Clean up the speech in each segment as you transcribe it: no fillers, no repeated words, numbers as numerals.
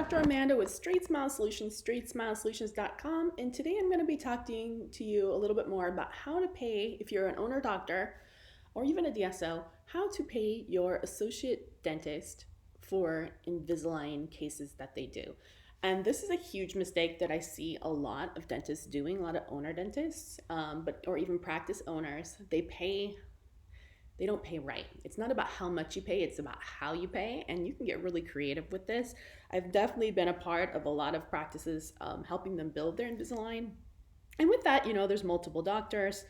Dr. Amanda with StraightSmile Solutions, StraightSmileSolutions.com, and today I'm going to be talking to you a little bit more about how to pay, if you're an owner doctor or even a DSO, how to pay your associate dentist for Invisalign cases that they do. And this is a huge mistake that I see a lot of dentists doing, a lot of owner dentists, or even practice owners. They don't pay right. It's not about how much you pay, it's about how you pay, and you can get really creative with this. I've definitely been a part of a lot of practices helping them build their Invisalign. And with that, there's multiple doctors.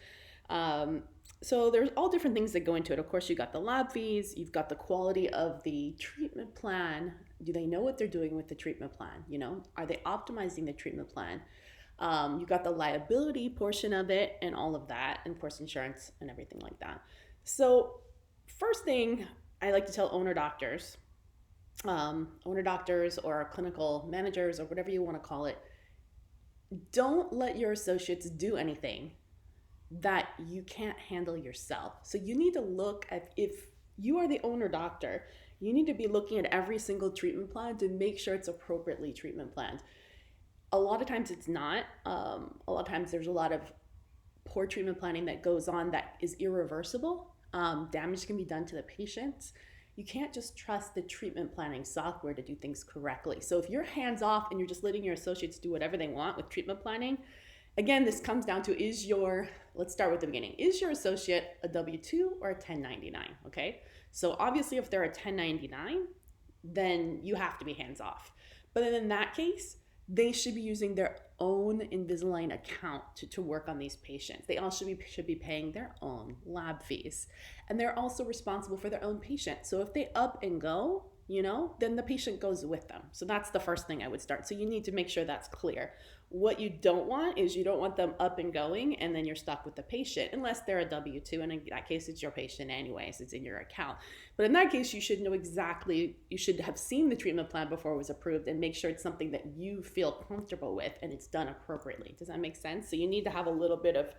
So there's all different things that go into it. Of course, you got the lab fees, you've got the quality of the treatment plan. Do they know what they're doing with the treatment plan? Are they optimizing the treatment plan? You got the liability portion of it and all of that, and of course, insurance and everything like that. So first thing I like to tell owner doctors or clinical managers or whatever you want to call it, don't let your associates do anything that you can't handle yourself. So you need to look at, if you are the owner doctor, you need to be looking at every single treatment plan to make sure it's appropriately treatment planned. A lot of times it's not. A lot of times there's a lot of poor treatment planning that goes on that is irreversible. Damage can be done to the patients. You can't just trust the treatment planning software to do things correctly. So if you're hands off and you're just letting your associates do whatever they want with treatment planning, again, this comes down to let's start with the beginning. Is your associate a W-2 or a 1099, okay? So obviously if they're a 1099, then you have to be hands off. But then in that case, they should be using their own Invisalign account to work on these patients. They all should be paying their own lab fees. And they're also responsible for their own patient. So if they up and go, then the patient goes with them. So that's the first thing I would start. So you need to make sure that's clear. What you don't want is you don't want them up and going and then you're stuck with the patient, unless they're a W-2, and in that case it's your patient anyways, it's in your account. But in that case, you should know exactly, you should have seen the treatment plan before it was approved and make sure it's something that you feel comfortable with and it's done appropriately. Does that make sense? So you need to have a little bit of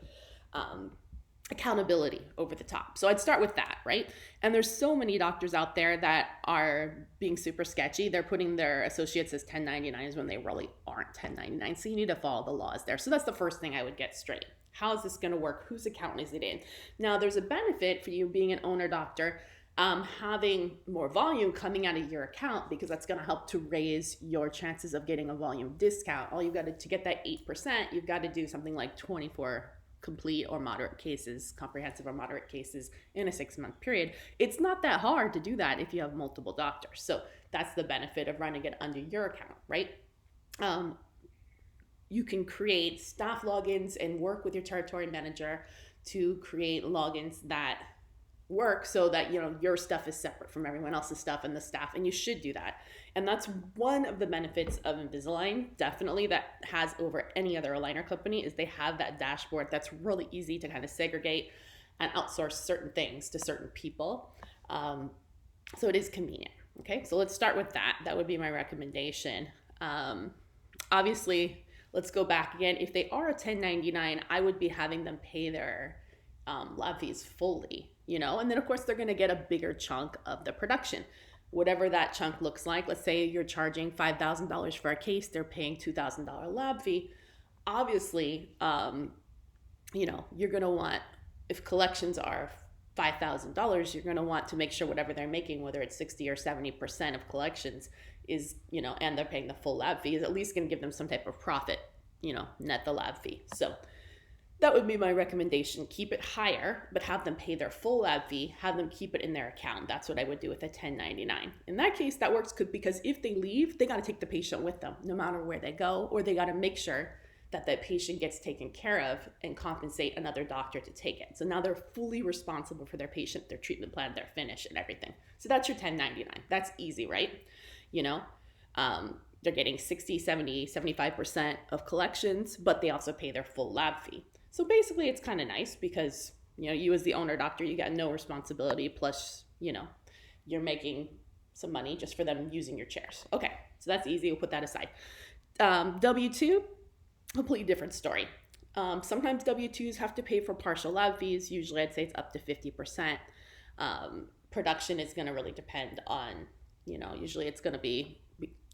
accountability over the top. So I'd start with that, right? And there's so many doctors out there that are being super sketchy. They're putting their associates as 1099s when they really aren't 1099. So you need to follow the laws there. So that's the first thing I would get straight. How is this going to work? Whose account is it in? Now, there's a benefit for you being an owner doctor, having more volume coming out of your account, because that's going to help to raise your chances of getting a volume discount. All you've got to get that 8%, you've got to do something like 24 complete or moderate cases, comprehensive or moderate cases in a 6-month period. It's not that hard to do that if you have multiple doctors. So that's the benefit of running it under your account, right? You can create staff logins and work with your territory manager to create logins that work so that your stuff is separate from everyone else's stuff and the staff, and you should do that. And that's one of the benefits of Invisalign, definitely, that has over any other aligner company, is they have that dashboard that's really easy to kind of segregate and outsource certain things to certain people. So it is convenient. Okay, so let's start with that. That would be my recommendation. Obviously, let's go back again. If they are a 1099, I would be having them pay their lab fees fully, and then of course they're going to get a bigger chunk of the production, whatever that chunk looks like. Let's say you're charging $5,000 for a case, they're paying $2,000 lab fee. Obviously, you're going to want, if collections are $5,000, you're going to want to make sure whatever they're making, whether it's 60 or 70% of collections is, and they're paying the full lab fee, is at least going to give them some type of profit, net the lab fee. So that would be my recommendation. Keep it higher, but have them pay their full lab fee, have them keep it in their account. That's what I would do with a 1099. In that case, that works good, because if they leave, they got to take the patient with them no matter where they go, or they got to make sure that that patient gets taken care of and compensate another doctor to take it. So now they're fully responsible for their patient, their treatment plan, their finish, and everything. So that's your 1099. That's easy, right? They're getting 60, 70, 75% of collections, but they also pay their full lab fee. So basically it's kind of nice, because you as the owner doctor, you got no responsibility, plus you're making some money just for them using your chairs. Okay, so that's easy. We'll put that aside. W-2, completely different story. Sometimes W-2s have to pay for partial lab fees. Usually I'd say it's up to 50%. Production is going to really depend on, usually it's going to be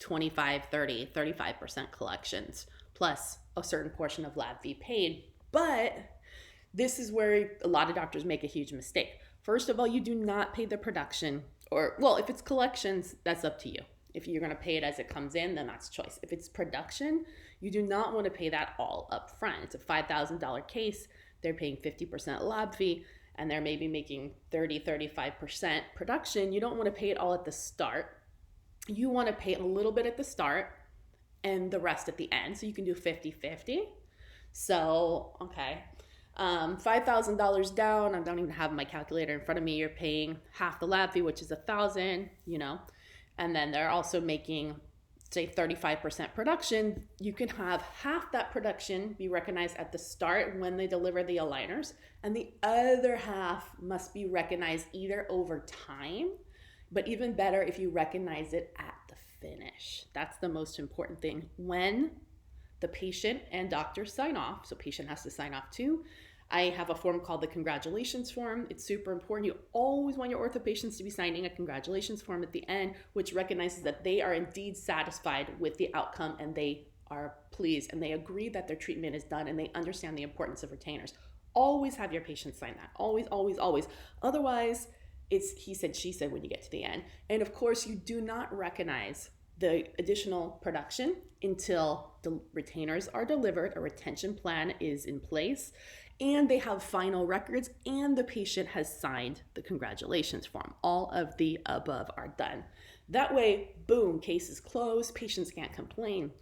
25, 30, 35% collections, plus a certain portion of lab fee paid. But this is where a lot of doctors make a huge mistake. First of all, you do not pay the production, or, well, if it's collections, that's up to you. If you're going to pay it as it comes in, then that's choice. If it's production, you do not want to pay that all up front. It's a $5,000 case. They're paying 50% lab fee, and they're maybe making 30, 35% production. You don't want to pay it all at the start. You want to pay a little bit at the start and the rest at the end. So you can do 50-50. So, okay. $5,000 down. I don't even have my calculator in front of me. You're paying half the lab fee, which is $1,000, and then they're also making, say, 35% production. You can have half that production be recognized at the start when they deliver the aligners, and the other half must be recognized either over time, but even better if you recognize it at the finish. That's the most important thing. When the patient and doctor sign off, so patient has to sign off too. I have a form called the congratulations form. It's super important. You always want your ortho patients to be signing a congratulations form at the end, which recognizes that they are indeed satisfied with the outcome and they are pleased and they agree that their treatment is done and they understand the importance of retainers. Always have your patients sign that. Always, always, always. Otherwise, it's he said, she said when you get to the end. And of course, you do not recognize the additional production until the retainers are delivered, a retention plan is in place, and they have final records and the patient has signed the congratulations form. All of the above are done. That way, boom, case is closed, patients can't complain.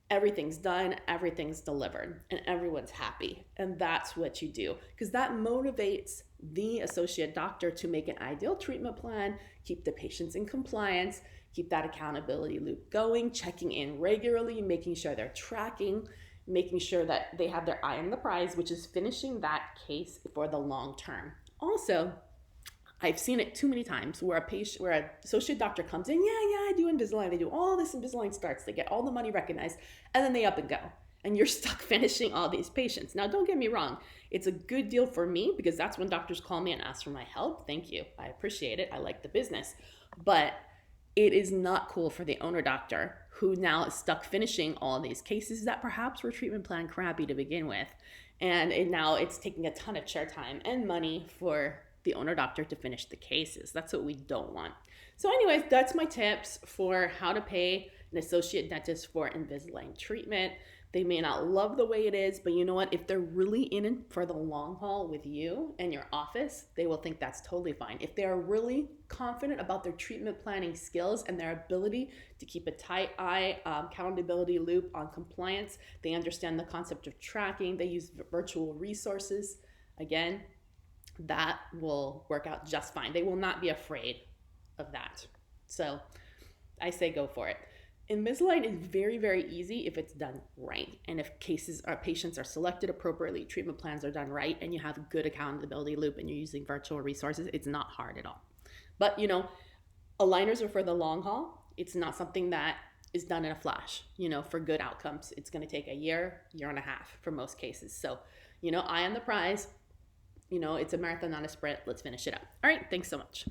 Everything's done, everything's delivered, and everyone's happy. And that's what you do, because that motivates the associate doctor to make an ideal treatment plan, keep the patients in compliance, keep that accountability loop going, checking in regularly, making sure they're tracking, making sure that they have their eye on the prize, which is finishing that case for the long term. Also, I've seen it too many times where an associate doctor comes in, I do Invisalign, they do all this Invisalign starts, they get all the money recognized, and then they up and go. And you're stuck finishing all these patients. Now, don't get me wrong. It's a good deal for me because that's when doctors call me and ask for my help. Thank you. I appreciate it. I like the business. But it is not cool for the owner doctor who now is stuck finishing all these cases that perhaps were treatment plan crappy to begin with. And now it's taking a ton of chair time and money for the owner doctor to finish the cases. That's what we don't want. So anyways, that's my tips for how to pay an associate dentist for Invisalign treatment. They may not love the way it is, but you know what? If they're really in it for the long haul with you and your office, they will think that's totally fine. If they are really confident about their treatment planning skills and their ability to keep a tight eye, accountability loop on compliance, they understand the concept of tracking, they use virtual resources, again, that will work out just fine. They will not be afraid of that. So I say go for it. Invisalign is very, very easy if it's done right. And if patients are selected appropriately, treatment plans are done right, and you have a good accountability loop and you're using virtual resources, it's not hard at all. But, aligners are for the long haul. It's not something that is done in a flash. For good outcomes, it's going to take a year and a half for most cases. So, eye on the prize. It's a marathon, not a sprint. Let's finish it up. All right. Thanks so much.